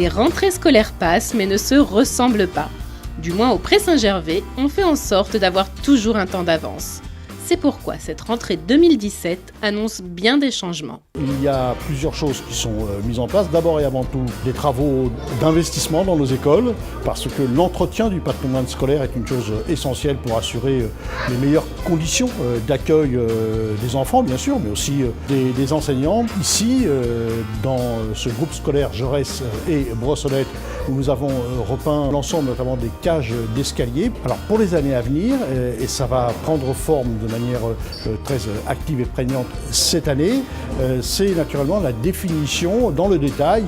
Les rentrées scolaires passent mais ne se ressemblent pas. Du moins au Pré-Saint-Gervais, on fait en sorte d'avoir toujours un temps d'avance. C'est pourquoi cette rentrée 2017 annonce bien des changements. Il y a plusieurs choses qui sont mises en place. D'abord et avant tout, des travaux d'investissement dans nos écoles, parce que l'entretien du patrimoine scolaire est une chose essentielle pour assurer les meilleures conditions d'accueil des enfants, bien sûr, mais aussi des enseignants. Ici, dans ce groupe scolaire Jaurès et Brossolette, où nous avons repeint l'ensemble notamment des cages d'escalier. Alors pour les années à venir, et ça va prendre forme de manière très active et prégnante cette année, c'est naturellement la définition dans le détail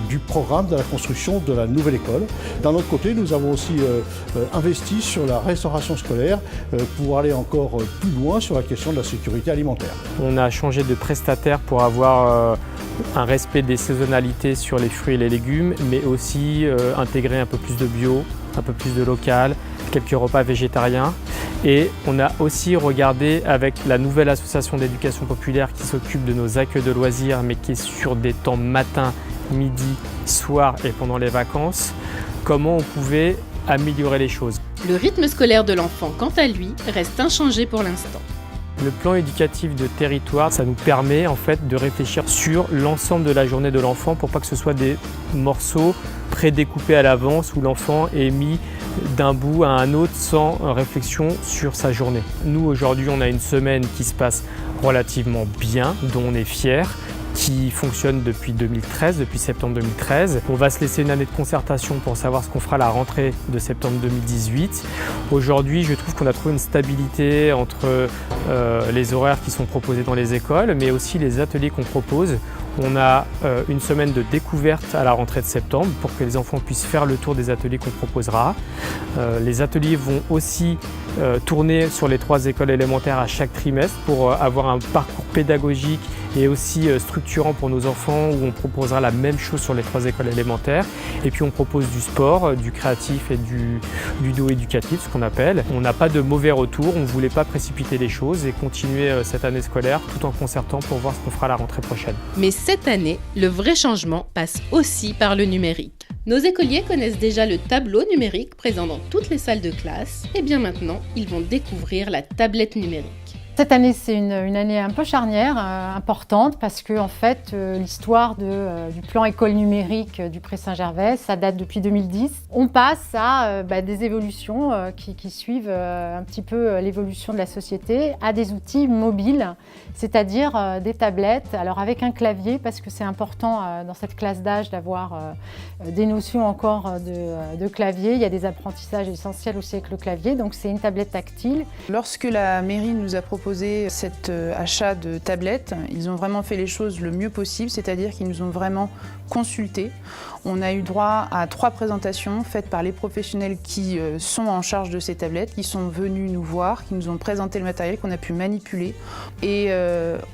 du programme de la construction de la nouvelle école. D'un autre côté, nous avons aussi investi sur la restauration scolaire pour aller encore plus loin sur la question de la sécurité alimentaire. On a changé de prestataire pour avoir un respect des saisonnalités sur les fruits et les légumes, mais aussi intégrer un peu plus de bio, un peu plus de local, quelques repas végétariens. Et on a aussi regardé avec la nouvelle association d'éducation populaire qui s'occupe de nos accueils de loisirs, mais qui est sur des temps matin, midi, soir et pendant les vacances, comment on pouvait améliorer les choses. Le rythme scolaire de l'enfant, quant à lui, reste inchangé pour l'instant. Le plan éducatif de territoire, ça nous permet en fait de réfléchir sur l'ensemble de la journée de l'enfant pour pas que ce soit des morceaux prédécoupés à l'avance où l'enfant est mis d'un bout à un autre sans réflexion sur sa journée. Nous aujourd'hui on a une semaine qui se passe relativement bien, dont on est fiers, qui fonctionne depuis 2013, depuis septembre 2013. On va se laisser une année de concertation pour savoir ce qu'on fera à la rentrée de septembre 2018. Aujourd'hui, je trouve qu'on a trouvé une stabilité entre les horaires qui sont proposés dans les écoles, mais aussi les ateliers qu'on propose. On a une semaine de découverte à la rentrée de septembre pour que les enfants puissent faire le tour des ateliers qu'on proposera. Les ateliers vont aussi tourner sur les 3 écoles élémentaires à chaque trimestre pour avoir un parcours pédagogique et aussi structurant pour nos enfants où on proposera la même chose sur les 3 écoles élémentaires. Et puis on propose du sport, du créatif et du ludo-éducatif, ce qu'on appelle. On n'a pas de mauvais retour, on ne voulait pas précipiter les choses et continuer cette année scolaire tout en concertant pour voir ce qu'on fera la rentrée prochaine. Mais cette année, le vrai changement passe aussi par le numérique. Nos écoliers connaissent déjà le tableau numérique présent dans toutes les salles de classe. Et bien maintenant, ils vont découvrir la tablette numérique. Cette année, c'est une année un peu charnière, importante, parce que en fait, l'histoire du plan école numérique du Pré-Saint-Gervais, ça date depuis 2010. On passe à des évolutions qui suivent un petit peu l'évolution de la société, à des outils mobiles, c'est-à-dire des tablettes, alors avec un clavier, parce que c'est important dans cette classe d'âge d'avoir des notions encore de clavier. Il y a des apprentissages essentiels aussi avec le clavier, donc c'est une tablette tactile. Lorsque la mairie nous a proposé cet achat de tablettes, ils ont vraiment fait les choses le mieux possible, c'est-à-dire qu'ils nous ont vraiment consultés. On a eu droit à 3 présentations faites par les professionnels qui sont en charge de ces tablettes, qui sont venus nous voir, qui nous ont présenté le matériel qu'on a pu manipuler. Et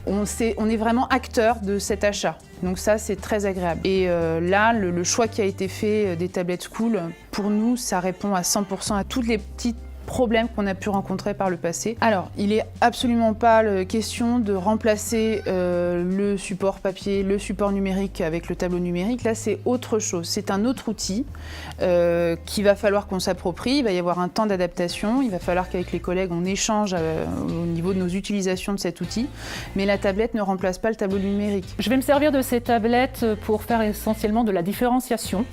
on est vraiment acteurs de cet achat. Donc ça, c'est très agréable. Et là, le choix qui a été fait des tablettes School, pour nous, ça répond à 100% à toutes les petites problèmes qu'on a pu rencontrer par le passé. Alors, il n'est absolument pas question de remplacer le support papier, le support numérique avec le tableau numérique. Là, c'est autre chose. C'est un autre outil qu'il va falloir qu'on s'approprie. Il va y avoir un temps d'adaptation. Il va falloir qu'avec les collègues, on échange au niveau de nos utilisations de cet outil. Mais la tablette ne remplace pas le tableau numérique. Je vais me servir de ces tablettes pour faire essentiellement de la différenciation.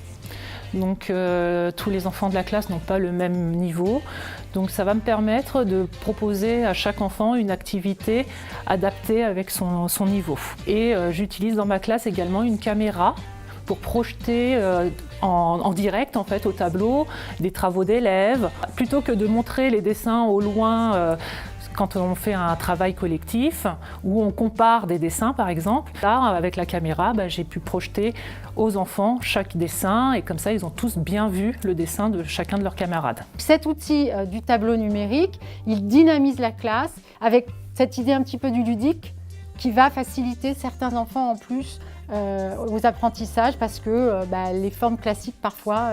Donc tous les enfants de la classe n'ont pas le même niveau. Donc ça va me permettre de proposer à chaque enfant une activité adaptée avec son niveau. Et j'utilise dans ma classe également une caméra pour projeter en direct en fait, au tableau des travaux d'élèves. Plutôt que de montrer les dessins au loin quand on fait un travail collectif où on compare des dessins par exemple, là avec la caméra j'ai pu projeter aux enfants chaque dessin et comme ça ils ont tous bien vu le dessin de chacun de leurs camarades. Cet outil du tableau numérique, il dynamise la classe avec cette idée un petit peu du ludique qui va faciliter certains enfants en plus aux apprentissages parce que les formes classiques parfois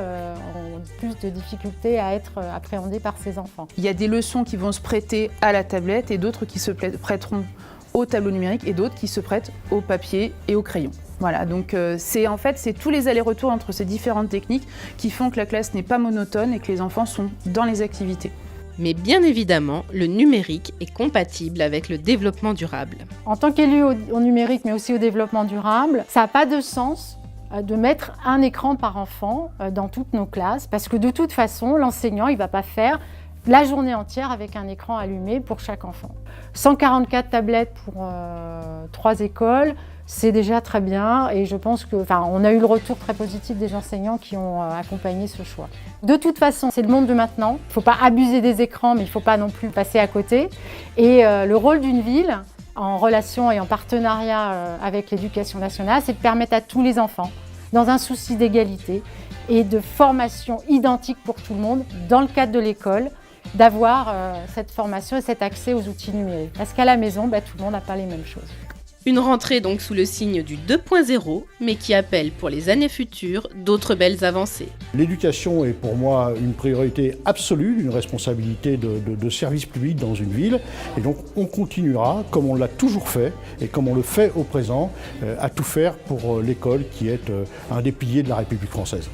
ont plus de difficultés à être appréhendées par ces enfants. Il y a des leçons qui vont se prêter à la tablette et d'autres qui se prêteront au tableau numérique et d'autres qui se prêtent au papier et au crayon. Voilà, donc c'est tous les allers-retours entre ces différentes techniques qui font que la classe n'est pas monotone et que les enfants sont dans les activités. Mais bien évidemment, le numérique est compatible avec le développement durable. En tant qu'élu au numérique, mais aussi au développement durable, ça n'a pas de sens de mettre un écran par enfant dans toutes nos classes, parce que de toute façon, l'enseignant, il ne va pas faire la journée entière avec un écran allumé pour chaque enfant. 144 tablettes pour 3 écoles, c'est déjà très bien et je pense on a eu le retour très positif des enseignants qui ont accompagné ce choix. De toute façon, c'est le monde de maintenant. Il ne faut pas abuser des écrans, mais il ne faut pas non plus passer à côté. Et le rôle d'une ville, en relation et en partenariat avec l'Éducation nationale, c'est de permettre à tous les enfants, dans un souci d'égalité et de formation identique pour tout le monde, dans le cadre de l'école, d'avoir cette formation et cet accès aux outils numériques. Parce qu'à la maison, tout le monde n'a pas les mêmes choses. Une rentrée donc sous le signe du 2.0, mais qui appelle pour les années futures d'autres belles avancées. L'éducation est pour moi une priorité absolue, une responsabilité de service public dans une ville. Et donc on continuera, comme on l'a toujours fait et comme on le fait au présent, à tout faire pour l'école qui est un des piliers de la République française.